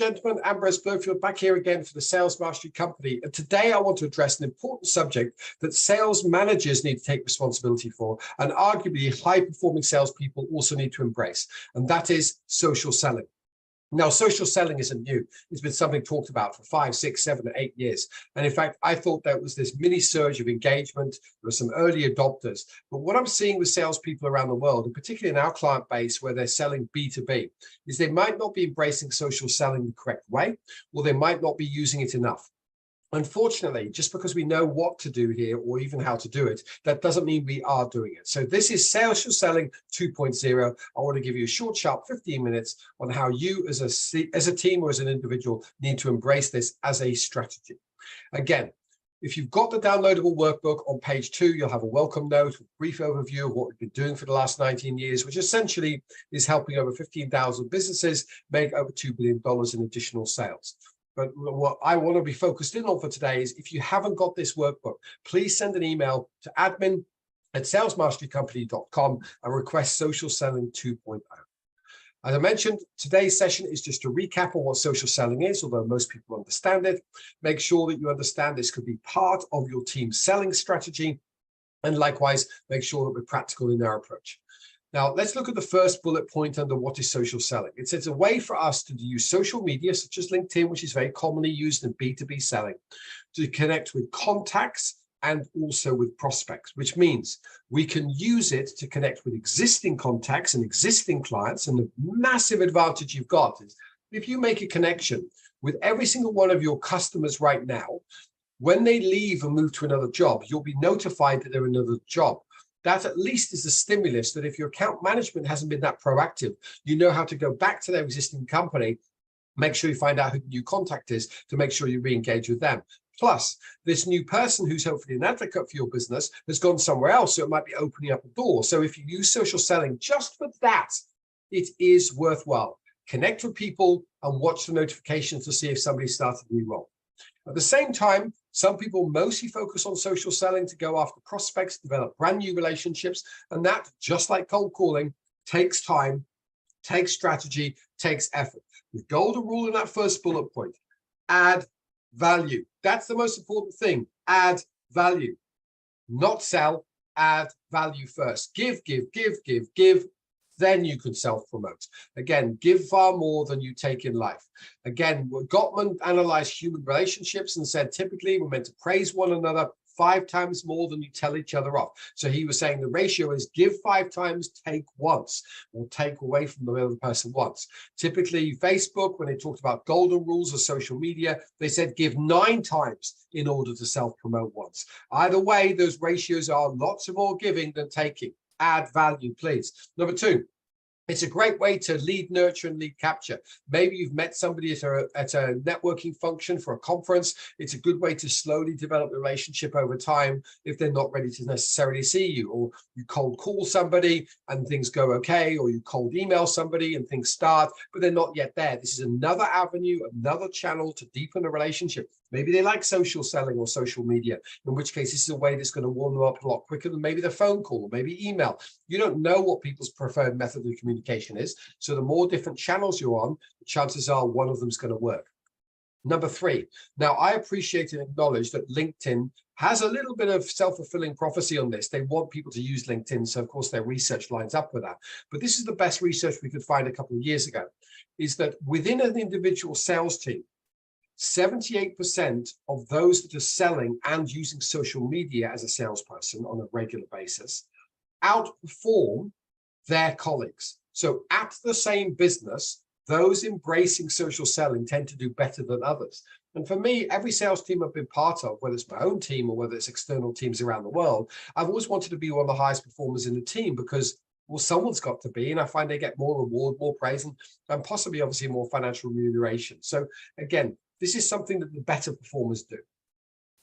Gentlemen, Ambrose Blowfield back here again for the Sales Mastery Company. And today I want to address an important subject that sales managers need to take responsibility for, and arguably high-performing salespeople also need to embrace, and that is social selling. Now, social selling isn't new. It's been something talked about for 5, 6, 7, 8 years. And in fact, I thought there was this mini surge of engagement. There were some early adopters. But what I'm seeing with salespeople around the world, and particularly in our client base where they're selling B2B, is they might not be embracing social selling the correct way, or they might not be using it enough. Unfortunately, just because we know what to do here or even how to do it, that doesn't mean we are doing it. So this is Social Selling 2.0. I want to give you a short, sharp 15 minutes on how you as a team or as an individual need to embrace this as a strategy. Again, if you've got the downloadable workbook on page 2, you'll have a welcome note, a brief overview of what we've been doing for the last 19 years, which essentially is helping over 15,000 businesses make over $2 billion in additional sales. But what I want to be focused in on for today is if you haven't got this workbook, please send an email to admin@salesmasterycompany.com and request Social Selling 2.0. As I mentioned, today's session is just a recap on what social selling is, although most people understand it. Make sure that you understand this could be part of your team's selling strategy, and likewise, make sure that we're practical in our approach. Now, let's look at the first bullet point under what is social selling. It says a way for us to use social media, such as LinkedIn, which is very commonly used in B2B selling, to connect with contacts and also with prospects, which means we can use it to connect with existing contacts and existing clients. And the massive advantage you've got is if you make a connection with every single one of your customers right now, when they leave and move to another job, you'll be notified that they're in another job. That at least is a stimulus that if your account management hasn't been that proactive, you know how to go back to their existing company, make sure you find out who the new contact is to make sure you re-engage with them. Plus, this new person who's hopefully an advocate for your business has gone somewhere else, so it might be opening up a door. So if you use social selling just for that, it is worthwhile. Connect with people and watch the notifications to see if somebody started a new role. At the same time, some people mostly focus on social selling to go after prospects, develop brand new relationships, and that, just like cold calling, takes time, takes strategy, takes effort. The golden rule in that first bullet point: add value. That's the most important thing. Add value. Not sell, add value first. Give, then you can self-promote. Again, give far more than you take in life. Again, Gottman analyzed human relationships and said typically we're meant to praise one another 5 times more than you tell each other off. So he was saying the ratio is give 5 times, take once, or take away from the other person once. Typically, Facebook, when they talked about golden rules of social media, they said give 9 times in order to self-promote once. Either way, those ratios are lots of more giving than taking. Add value, please. Number 2, it's a great way to lead nurture and lead capture. Maybe you've met somebody at a networking function for a conference. It's a good way to slowly develop the relationship over time if they're not ready to necessarily see you. Or you cold call somebody and things go okay, or you cold email somebody and things start, but they're not yet there. This is another avenue, another channel to deepen a relationship. Maybe they like social selling or social media, in which case this is a way that's going to warm them up a lot quicker than maybe the phone call or maybe email. You don't know what people's preferred method of communication is. So the more different channels you're on, the chances are one of them is going to work. Number 3, now I appreciate and acknowledge that LinkedIn has a little bit of self-fulfilling prophecy on this. They want people to use LinkedIn, so of course their research lines up with that. But this is the best research we could find a couple of years ago, is that within an individual sales team, 78% of those that are selling and using social media as a salesperson on a regular basis outperform their colleagues. So at the same business, those embracing social selling tend to do better than others. And for me, every sales team I've been part of, whether it's my own team or whether it's external teams around the world, I've always wanted to be one of the highest performers in the team because, well, someone's got to be, and I find they get more reward, more praise, and possibly obviously more financial remuneration. So again, this is something that the better performers do.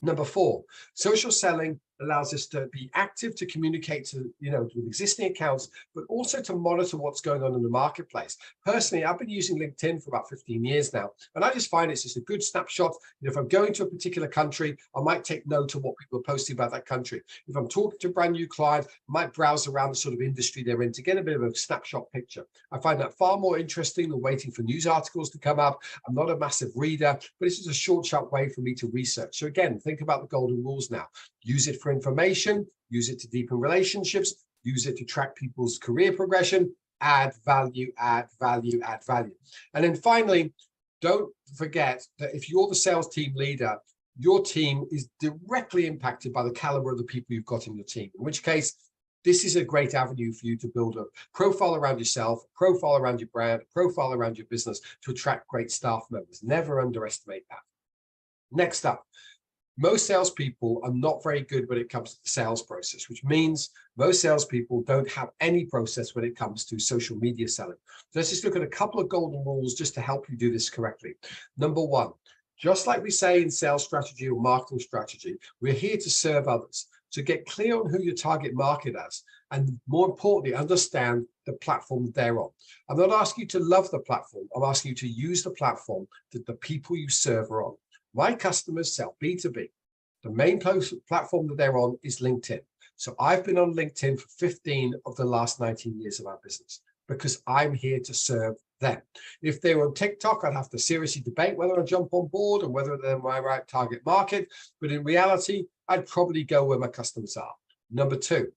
Number 4, social selling allows us to be active, to communicate to, with existing accounts, but also to monitor what's going on in the marketplace. Personally, I've been using LinkedIn for about 15 years now, and I just find it's just a good snapshot. If I'm going to a particular country, I might take note of what people are posting about that country. If I'm talking to a brand new client, I might browse around the sort of industry they're in to get a bit of a snapshot picture. I find that far more interesting than waiting for news articles to come up. I'm not a massive reader, but it's just a short, sharp way for me to research. So again, think about the golden rules now. Use it for information, use it to deepen relationships, use it to track people's career progression, add value, add value, add value. And then finally, don't forget that if you're the sales team leader, your team is directly impacted by the caliber of the people you've got in your team, in which case, this is a great avenue for you to build a profile around yourself, a profile around your brand, a profile around your business to attract great staff members. Never underestimate that. Next up, most salespeople are not very good when it comes to the sales process, which means most salespeople don't have any process when it comes to social media selling. So let's just look at a couple of golden rules just to help you do this correctly. Number one, just like we say in sales strategy or marketing strategy, we're here to serve others. So get clear on who your target market is, and more importantly, understand the platform they're on. I'm not asking you to love the platform. I'm asking you to use the platform that the people you serve are on. My customers sell B2B. The main platform that they're on is LinkedIn. So I've been on LinkedIn for 15 of the last 19 years of our business because I'm here to serve them. If they were on TikTok, I'd have to seriously debate whether I jump on board and whether they're my right target market. But in reality, I'd probably go where my customers are. Number two,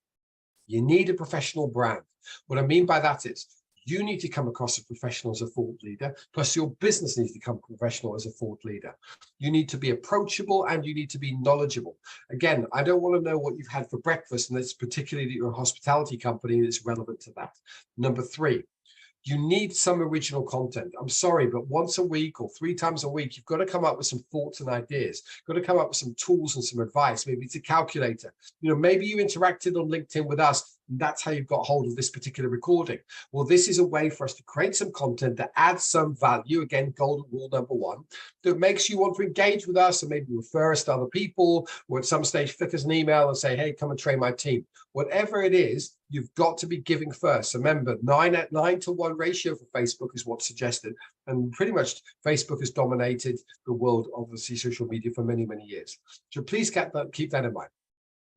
you need a professional brand. What I mean by that is you need to come across as a professional as a thought leader, plus your business needs to become professional as a thought leader. You need to be approachable and you need to be knowledgeable. Again, I don't want to know what you've had for breakfast, and it's particularly that you're a hospitality company that's relevant to that. Number three, you need some original content. I'm sorry, but once a week or 3 times a week, you've got to come up with some thoughts and ideas. You've got to come up with some tools and some advice. Maybe it's a calculator. Maybe you interacted on LinkedIn with us, and that's how you got hold of this particular recording. Well, this is a way for us to create some content that adds some value. Again, golden rule number one, that makes you want to engage with us and maybe refer us to other people, or at some stage flick us an email and say, hey, come and train my team. Whatever it is, you've got to be giving first. Remember, 9:1 ratio for Facebook is what's suggested. And pretty much Facebook has dominated the world, obviously, social media for many, many years. So please keep that in mind.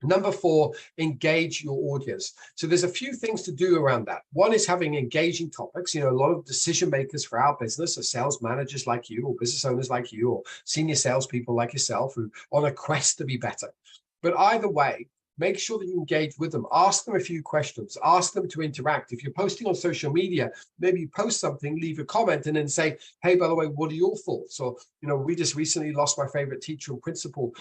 Number four, engage your audience. So there's a few things to do around that. One is having engaging topics. A lot of decision makers for our business are sales managers like you, or business owners like you, or senior salespeople like yourself who are on a quest to be better. But either way, make sure that you engage with them. Ask them a few questions. Ask them to interact. If you're posting on social media, maybe you post something, leave a comment, and then say, hey, by the way, what are your thoughts? Or, we just recently lost my favorite teacher and principal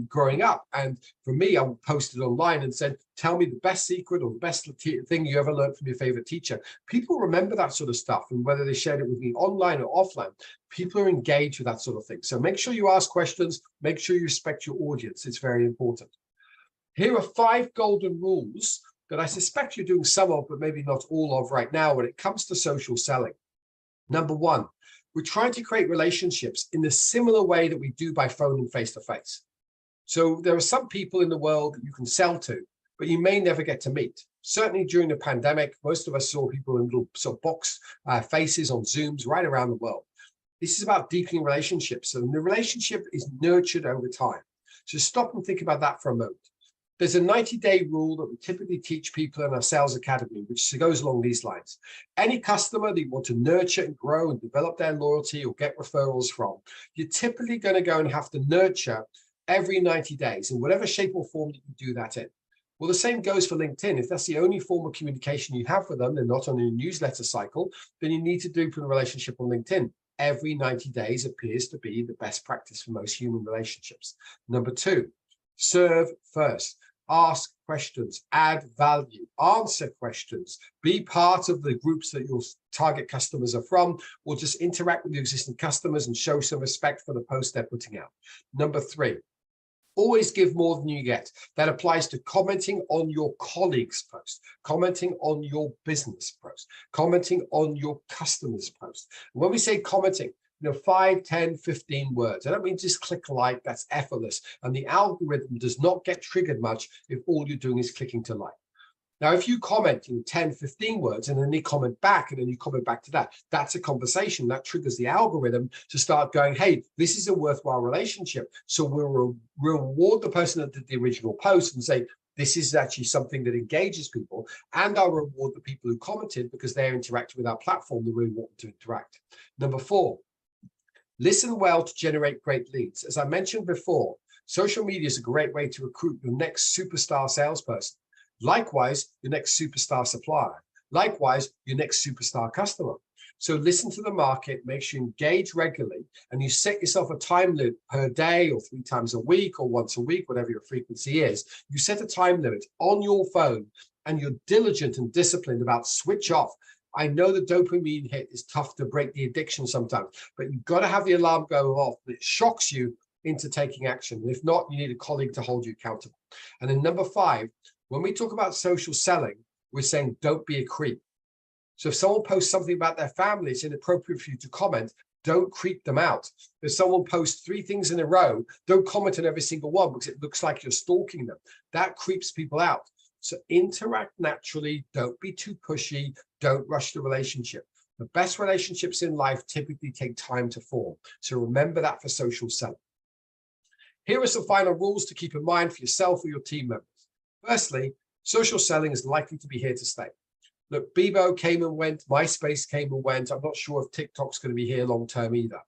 growing up. And for me, I posted online and said, tell me the best secret or the best thing you ever learned from your favorite teacher. People remember that sort of stuff, and whether they shared it with me online or offline, people are engaged with that sort of thing. So make sure you ask questions. Make sure you respect your audience. It's very important. Here are 5 golden rules that I suspect you're doing some of, but maybe not all of right now when it comes to social selling. Number one, we're trying to create relationships in the similar way that we do by phone and face-to-face. So there are some people in the world that you can sell to, but you may never get to meet. Certainly during the pandemic, most of us saw people in little sort of box faces on Zooms right around the world. This is about deepening relationships, and the relationship is nurtured over time. So stop and think about that for a moment. There's a 90-day rule that we typically teach people in our sales academy, which goes along these lines. Any customer that you want to nurture and grow and develop their loyalty or get referrals from, you're typically going to go and have to nurture every 90 days in whatever shape or form that you do that in. Well, the same goes for LinkedIn. If that's the only form of communication you have with them, they're not on a newsletter cycle, then you need to deepen a relationship on LinkedIn. Every 90 days appears to be the best practice for most human relationships. Number two, serve first. Ask questions, add value, answer questions, be part of the groups that your target customers are from, or just interact with your existing customers and show some respect for the post they're putting out. Number three, always give more than you get. That applies to commenting on your colleagues' post, commenting on your business post, commenting on your customers' post. When we say commenting, 5, 10, 15 words. I don't mean just click like, that's effortless. And the algorithm does not get triggered much if all you're doing is clicking to like. Now, if you comment in 10, 15 words and then they comment back and then you comment back to that, that's a conversation that triggers the algorithm to start going, hey, this is a worthwhile relationship. So we'll reward the person that did the original post and say, this is actually something that engages people, and I'll reward the people who commented because they're interacting with our platform the way we want to interact. Number 4, listen well to generate great leads. As I mentioned before, social media is a great way to recruit your next superstar salesperson. Likewise, your next superstar supplier. Likewise, your next superstar customer. So listen to the market, make sure you engage regularly, and you set yourself a time limit per day or 3 times a week or once a week, whatever your frequency is. You set a time limit on your phone and you're diligent and disciplined about switch off. I know the dopamine hit is tough to break the addiction sometimes, but you've got to have the alarm go off. It shocks you into taking action. If not, you need a colleague to hold you accountable. And then number 5, when we talk about social selling, we're saying don't be a creep. So if someone posts something about their family, it's inappropriate for you to comment. Don't creep them out. If someone posts 3 things in a row, don't comment on every single one because it looks like you're stalking them. That creeps people out. So interact naturally. Don't be too pushy. Don't rush the relationship. The best relationships in life typically take time to form. So remember that for social selling. Here are some final rules to keep in mind for yourself or your team members. Firstly, social selling is likely to be here to stay. Look, Bebo came and went, MySpace came and went. I'm not sure if TikTok's going to be here long term either.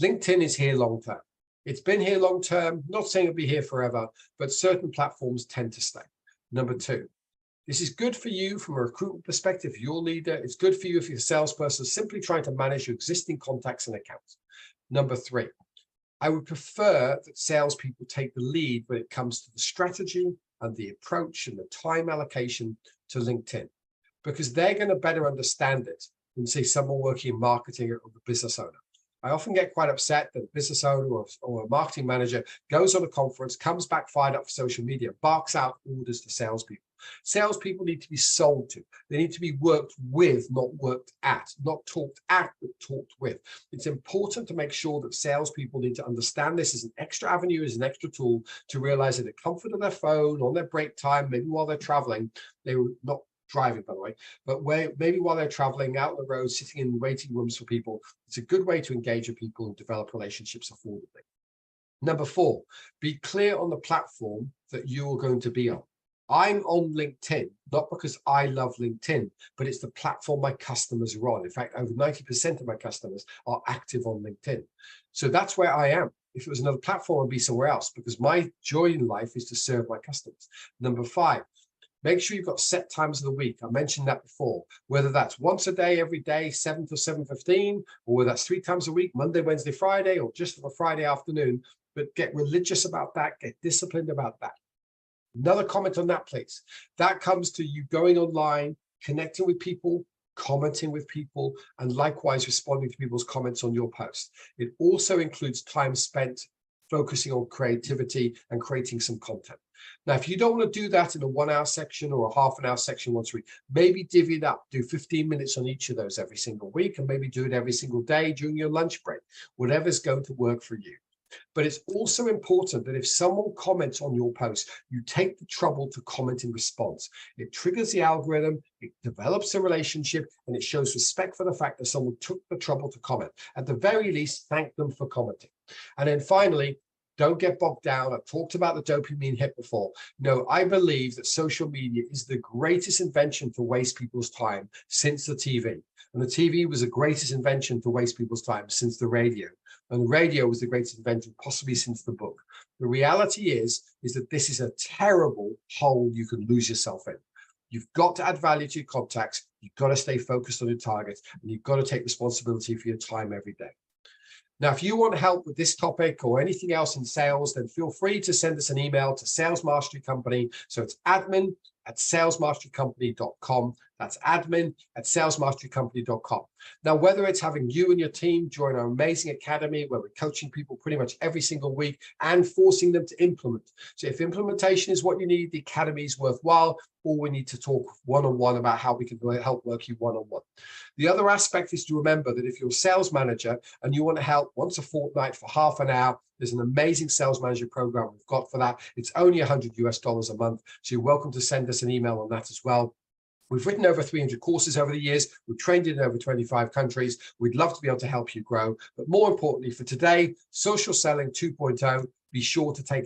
LinkedIn is here long term. It's been here long term, not saying it'll be here forever, but certain platforms tend to stay. Number 2, this is good for you from a recruitment perspective, if you're a leader. It's good for you if you're a salesperson simply trying to manage your existing contacts and accounts. Number 3, I would prefer that salespeople take the lead when it comes to the strategy and the approach and the time allocation to LinkedIn, because they're going to better understand it than, say, someone working in marketing or the business owner. I often get quite upset that a business owner or a marketing manager goes on a conference, comes back fired up for social media, barks out orders to salespeople. Salespeople need to be sold to. They need to be worked with, not worked at, not talked at, but talked with. It's important to make sure that salespeople need to understand this as an extra avenue, as an extra tool to realize that the comfort of their phone, on their break time, maybe while they're traveling, they were not driving, by the way, but maybe while they're traveling out on the road, sitting in waiting rooms for people, it's a good way to engage with people and develop relationships affordably. Number 4, be clear on the platform that you are going to be on. I'm on LinkedIn, not because I love LinkedIn, but it's the platform my customers are on. In fact, over 90% of my customers are active on LinkedIn. So that's where I am. If it was another platform, I'd be somewhere else because my joy in life is to serve my customers. Number 5, make sure you've got set times of the week. I mentioned that before, whether that's once a day, every day, 7 to 7:15, or whether that's 3 times a week, Monday, Wednesday, Friday, or just on a Friday afternoon. But get religious about that, get disciplined about that. Another comment on that, please. That comes to you going online, connecting with people, commenting with people, and likewise responding to people's comments on your post. It also includes time spent focusing on creativity and creating some content. Now, if you don't want to do that in a 1-hour section or a half-an-hour section once a week, maybe divvy it up, do 15 minutes on each of those every single week, and maybe do it every single day during your lunch break, whatever's going to work for you. But it's also important that if someone comments on your post, you take the trouble to comment in response. It triggers the algorithm, it develops a relationship, and it shows respect for the fact that someone took the trouble to comment. At the very least, thank them for commenting. And then finally, don't get bogged down. I've talked about the dopamine hit before. No, I believe that social media is the greatest invention to waste people's time since the TV. And the TV was the greatest invention to waste people's time since the radio. And radio was the greatest invention possibly since the book. The reality is that this is a terrible hole you can lose yourself in. You've got to add value to your contacts. You've got to stay focused on your targets, and you've got to take responsibility for your time every day. Now, if you want help with this topic or anything else in sales, then feel free to send us an email to Sales Mastery Company. So it's admin@salesmasterycompany.com. That's admin@salesmasterycompany.com. Now, whether it's having you and your team join our amazing academy where we're coaching people pretty much every single week and forcing them to implement. So if implementation is what you need, the academy is worthwhile, or we need to talk one-on-one about how we can help work you one-on-one. The other aspect is to remember that if you're a sales manager and you want to help once a fortnight for half an hour, there's an amazing sales manager program we've got for that. It's only $100 a month. So you're welcome to send us an email on that as well. We've written over 300 courses over the years. We've trained in over 25 countries. We'd love to be able to help you grow. But more importantly for today, Social Selling 2.0, be sure to take